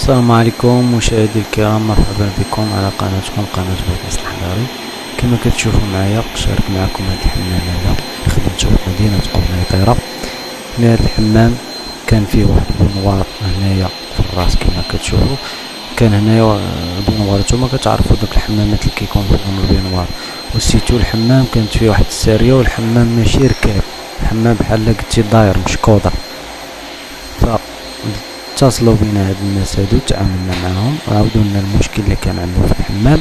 السلام عليكم مشاهدي الكرام، مرحبا بكم على قناتكم قناة بودكاست الحضاري. كما كتشوفوا معايا شارك معكم هذا الحمام هذا خدمته مدينة قنيطرة. هذا الحمام كان فيه واحد البنوار هنايا في الراس كما كتشوفوا. كان هنايا البنوار، نتوما كتعرفوا دوك الحمامات اللي كيكون فيهم البنوار، وسيتو الحمام كانت فيه واحد السارية، والحمام ماشي ركاب، الحمام بحال قلتي داير مشكوضة. اتصلوا بنا هاد الناس هادو، تعاملنا معاهم، عاودوا لنا المشكل اللي كان عندهم في الحمام،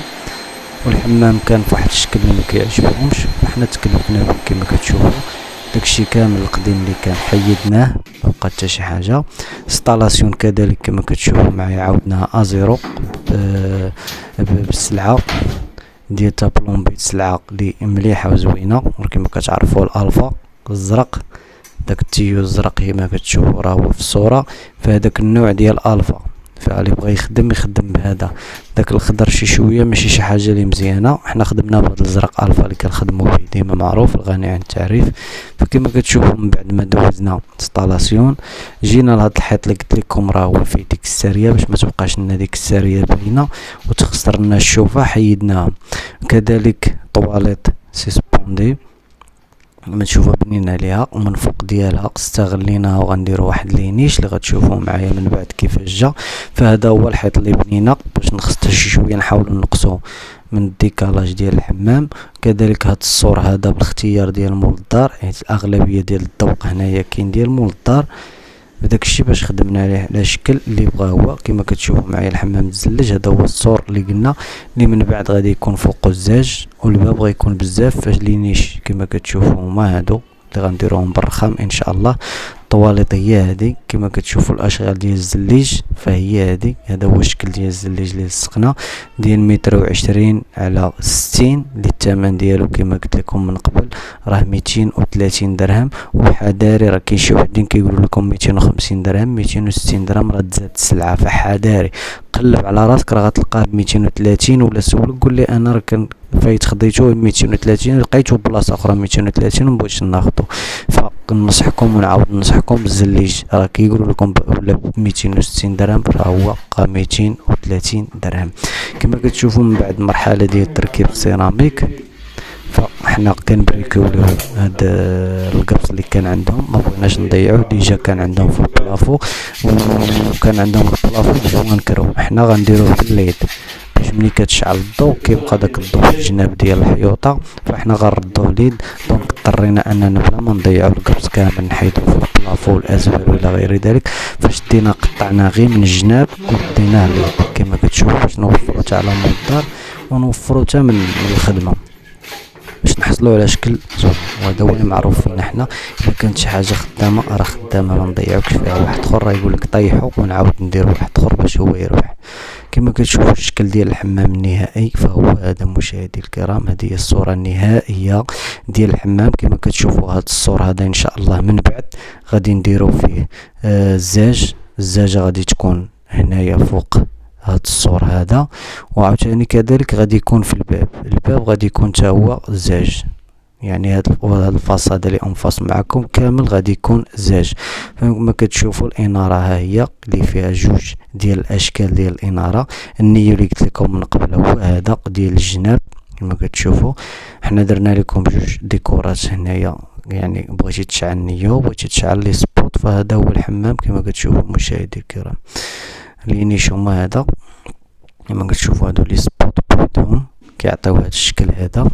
والحمام كان فواحد الشكل اللي مكيعجبهمش. حنا تكلفنا به كما كتشوفوا، داكشي كامل القديم اللي كان حيدناه، مبقى حتى شي حاجه. انستالاسيون كذلك كما كتشوفوا معايا عاودناها ازيرو بالسلعه ديال بلومبي، السلعه اللي مليحه وزوينه. وكما كتعرفوا الالفا الزرق، داك التيو الزرق كما كتشوفوا راه هو في الصوره فهداك النوع ديال الفا، فاللي بغى يخدم بهذا. داك الخضر شي شويه ماشي شي حاجه اللي مزيانه، حنا خدمنا بهذا الزرق الفا اللي كنخدموا به ديما، معروف الغني عن التعريف. فكما كتشوفوا من بعد ما دوزنا انستالاسيون جينا لهاد الحيط اللي قلت لكم راه هو فيه ديك الساريه، باش ما تبقاش لنا ديك الساريه باينه وتخسر لنا الشوفه، حيدناها. كذلك طواليت سيسبوندي لما تشوفوا بنينا عليها، ومن فوق ديالها استغليناها وغنديروا واحد لينيش اللي غتشوفوا معايا من بعد كيفاش جا. فهذا هو الحيط اللي بنينا باش نخصص شي شويه، نحاولوا نقصوا من الديكالاج ديال الحمام. كذلك هاد السور هذا بالاختيار ديال مول الدار، حيت الاغلبيه ديال الذوق هنايا كاين ديال مول الدار، بداك الشيء باش خدمنا عليه على الشكل اللي بغا هو. كما كتشوفوا معايا الحمام متزلج، هذا هو السور اللي قلنا اللي من بعد غادي يكون فوقو الزاج، والباب غيكون بزاف فاش لينيش كما كتشوفوا هما هادو اللي غنديروهم بالرخام ان شاء الله. الطواليط هي هادي كما كتشوفوا، الاشغال ديال الزليج فهي هادي، هذا هو الشكل ديال الزليج اللي لصقنا ديال 120 على 60 اللي الثمن ديالو كما قلت لكم من قبل راه 230 درهم. وحذاري راه كاين شي وحدين كيقولوا لكم 250 درهم 260 درهم، راه تزاد السلعه، فحذاري قلب على راسك راه غتلقاه ب 230، ولا سولك قول لي انا راه كان فايت خديتو 230 لقيتو بلاصه اخرى 230 ومبغيتش ناخذو. فنصحكم ونعاود ننصحكم بالزليج راه كيقولوا لكم ولا ب 260 درهم، راه هو بقى 230 درهم. كما كتشوفوا من بعد المرحله ديال تركيب السيراميك، فاحنا كنبريكوليو هاد القبص اللي كان عندهم، ما بغيناش نضيعوه، ديجا كان عندهم في البلافو وكان عندهم البلافو بغينا نكرهو. حنا غنديروه بالليل باش ملي كتشعل الضوء كيبقى داك الضوء في الجناب ديال الحيوطه، فاحنا غنردوه ليل. دونك اضطرينا اننا بلا ما نضيعو القبص كامل نحيدوه في البلافو والازوار والى غير ذلك، فاش دينا قطعناه غير من الجناب وديناه ليل كما كتشوفوا، باش نوفرو حتى على مول الدار ونوفرو حتى من الخدمه باش نحصلوا على شكل زوين. وهذا هو اللي معروف فينا حنا، الا كانت شي حاجه خدامه راه خدامه، ما نضيعوكش فيها. واحد اخر راه يقول لك طيحوا ونعاود ندير واحد اخر باش هو يربح. كما كتشوفوا الشكل ديال الحمام النهائي فهو هذا مشاهدي الكرام، هذه هي الصوره النهائيه ديال الحمام. كما كتشوفوا هذا السور هذا ان شاء الله من بعد غادي نديروا فيه الزاجه غادي تكون هنايا فوق هاد السور هذا، وعاوتاني كذلك غادي يكون في الباب غادي يكون حتى هو زاج، يعني هاد الفاصاد اللي انفاس معكم كامل غادي يكون زاج. فكما كتشوفوا الاناره ها هي اللي فيها جوج ديال الاشكال ديال الاناره. النيو اللي قلت لكم من قبل هو هذا ديال الجناب كما كتشوفوا. حنا درنا لكم جوج ديكورات هنايا، يعني بغيتي تشعل نيو بغيتي تشعل لي سبوت، فهذا هو الحمام كما كتشوفوا مشاهدي الكرام. لينيش هما هذا كما كتشوفوا، هادو لي سبوت بوحدهم كيعطيو هذا الشكل هذا،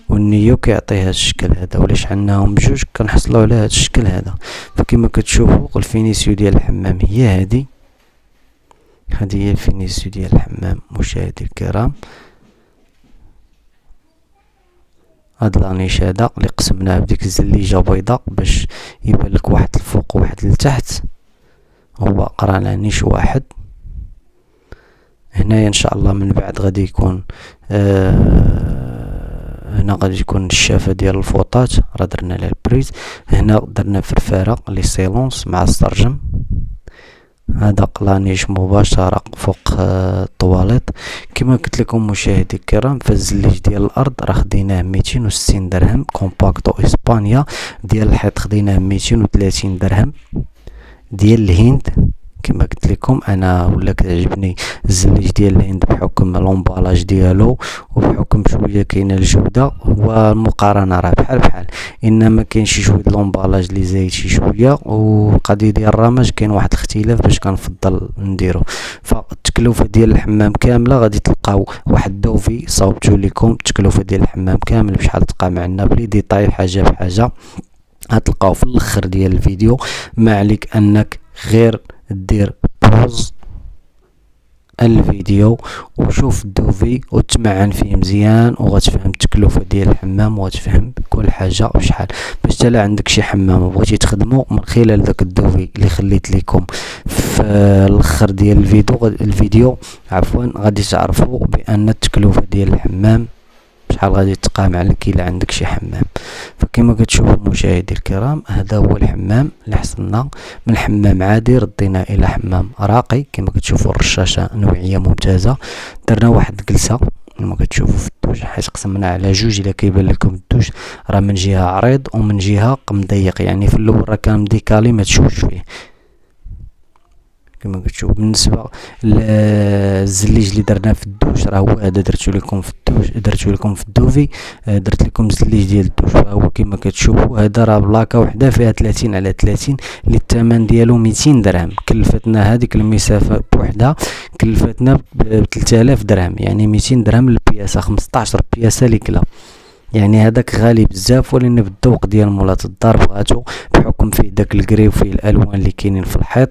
والنيو كيعطي هذا الشكل هذا، ولا شعلناهم بجوج كنحصلوا على هذا الشكل هذا. فكما كتشوفوا الفينيسيو ديال الحمام هي هذه هي الفينيسيو ديال الحمام مشاهدي الكرام. هاد لانيش هذا اللي قسمناه بديك الزليجه بيضاء باش يبان لك واحد الفوق وواحد لتحت، هو قرانا نيش واحد. هنايا ان شاء الله من بعد غادي يكون هنا غادي يكون الشافه ديال الفوطات، راه درنا لها البريز. هنا درنا فرفاره لي سيلونس مع السرجم. هذا قلانيش مباشره فوق الطواليط. كما قلت لكم مشاهدي الكرام، فالزليج ديال الارض راه خديناه 260 درهم كومباكتو اسبانيا، ديال الحيط خديناه 230 درهم، ديال الهند كما قلت لكم انا ولا كتعجبني الزليج ديال الهند بحكم لومبالاج ديالو وبحكم شويه كاينه الجوده، والمقارنه راه بحال بحال، انما كاين شي شويه لومبالاج اللي زايد شي شويه، والقضيه ديال الرمج كاين واحد الاختلاف باش كنفضل نديرو. فالتكلفه ديال الحمام كامله غادي تلقاو واحد الدوفي صاوبتو لكم التكلفه ديال الحمام كامل بشحال تلقى معنا بلي ديطاي حاجه بحاجه، غتلقاو في الاخر ديال الفيديو. ما عليك انك غير دير بوز الفيديو وشوف الدوفي وتمعن فيه مزيان، وغتفهم التكلفه ديال الحمام وغتفهم كل حاجه وشحال، باش تلا عندك شي حمام وبغيتي تخدمو من خلال داك الدوفي اللي خليت لكم في الاخر ديال الفيديو عفوا، غادي تعرفوا بان التكلفه ديال الحمام شحال غادي تقام عليك الا عندك شي حمام. فكما كتشوفوا مشاهدي الكرام، هذا هو الحمام اللي حصلنا من حمام عادي ردينا الى حمام راقي. كما كتشوفوا الرشاشه نوعيه ممتازه، درنا واحد الجلسه كما كتشوفوا في الدوش، حيت قسمنا على جوج. الا كيبان لكم الدوش راه من جهه عريض ومن جهه مضيق، يعني في الاول راه كان مديكالي ما تشوفش فيه كما كتشوف. بالنسبه للزليج اللي درنا في الدوش راه هو هذا درتو لكم في الدوش، درتو لكم في الدوفي، درت لكم الزليج ديال الدوش. فهو كما كتشوفوا هذا راه بلاكه وحده فيها 30 على 30 اللي الثمن ديالو 200 درهم. كلفتنا هذيك المسافه بوحدها كلفتنا ب 3000 درهم، يعني 200 درهم للبياسه، 15 بياسه لكلا. يعني هذاك غالي بزاف، ولكن بالذوق ديال مولات الدار بغاتو بحكم فيه داك الكري وفيه الالوان اللي كاينين في الحيط،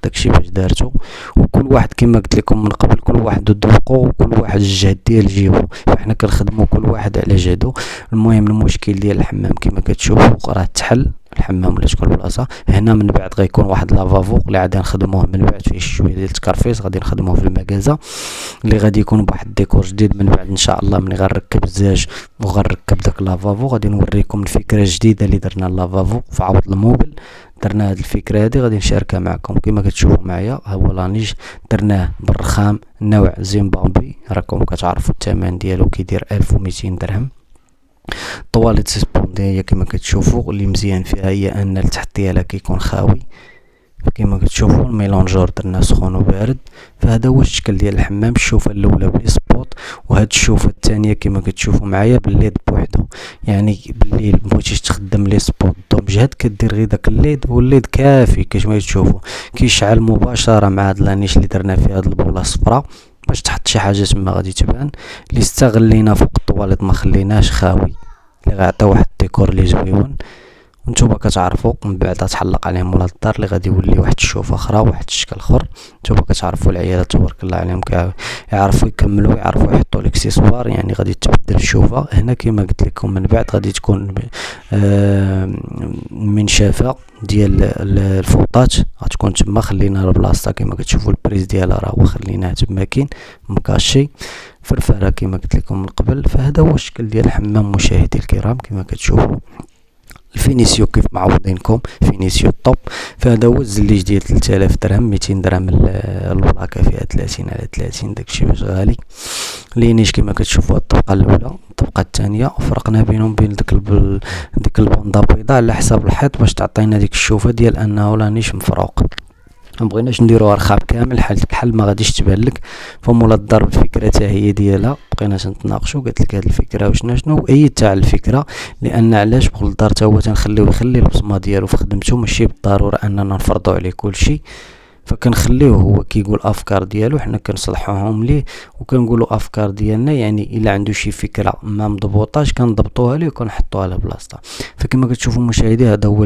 داكشي باش دارتو. وكل واحد كما قلت لكم من قبل كل واحد ذوقو وكل واحد الجهد ديال جيبو، فاحنا كنخدموا كل واحد على جهدو. المهم المشكل ديال الحمام كما كتشوفوا راه تحل الحمام ولا شكون بلاصه. هنا من بعد غيكون واحد لافافو اللي غادي نخدموه من بعد فيه شويه ديال التكرفيس، غادي نخدموه في المكازا اللي غادي يكون بواحد الديكور جديد من بعد ان شاء الله. ملي غنركب الزاج وغنركب داك لافافو غادي نوريكم الفكره الجديده اللي درنا لافافو في عوض الموبل. درنا هاد الفكره هادي غادي نشاركها معكم. كما كتشوفوا معايا ها هو لانيش درناه بالرخام نوع زيمبابوي، راكم كتعرفوا الثمن ديالو كيدير 1200 درهم. طواليت سيسبونديه كما كتشوفوا اللي مزيان فيها هي ان التحت ديالها كيكون خاوي. كما كتشوفوا الميلونجور درنا سخون وبارد. فهذا هو الشكل ديال الحمام. الشوفه الاولى بلي سبوت، وهاد الشوفه الثانيه كما كتشوفوا معايا بالليد بوحدو. يعني بالليل مبغيتيش تخدم لي سبوت ضو بجهد كدير غير داك الليد، والليد كافي كما تشوفوا كيشعل مباشره مع هاد لانيش اللي درنا فيه هاد البوله الصفراء باش تحط شي حاجه تما غادي تبان. اللي استغلينا فوق الطواليت ما خليناش خاوي، اللي غيعطي واحد الديكور اللي زويون. وانتوما كتعرفوا من بعد تحلق عليهم مولات الدار اللي غادي يولي واحد الشوفه اخرى واحد الشكل اخر. نتوما كتعرفوا العيالات تبارك الله عليهم يعرفوا يكملوا، يعرفوا يحطوا الاكسسوار، يعني غادي تبدل الشوفه. هنا كما قلت لكم من بعد غادي تكون من شافه ديال الفوطات غتكون تما خلينا بلاصتها. كما كتشوفوا البريز ديالها راه هو خليناه تما كاين مكاشي فرفاره كما قلت لكم من قبل. فهذا هو الشكل ديال الحمام مشاهدي الكرام. كما كتشوفوا الفينيسيو كيف معوضينكم فينيسيو الطوب. فهذا هو الزليج ديال 3000 درهم، 200 درهم البلاكه فيها 30 على 30 داكشي باش غالي. لينيش كما كتشوفوا الطبقه الاولى الطبقه الثانيه، وفرقنا بينهم بين ديك البوندا بيضاء على حساب الحيط باش تعطينا ديك الشوفه ديال انه لانيش مفروق. ما بغيناش نديروها رخاب كامل بحال ما غاديش تبان لك. فمولا الدار الفكره حتى هي ديالها بقينا نتناقشوا، قالت لك هذه الفكره شنو اي تاع الفكره، لان علاش بغل الدار حتى هو تنخليو يخلي البصمه ديالو في خدمته، ماشي بالضروره اننا نفرضوا عليه كل شيء. فكنخليوه هو كيقول افكار ديالو، حنا كنصلحوهم ليه وكنقولوا افكار ديالنا. يعني الا عنده شي فكره ما مضبوطاش كنضبطوها ليه وكنحطوها على بلاصتها. فكما كتشوفوا مشاهدي هذا هو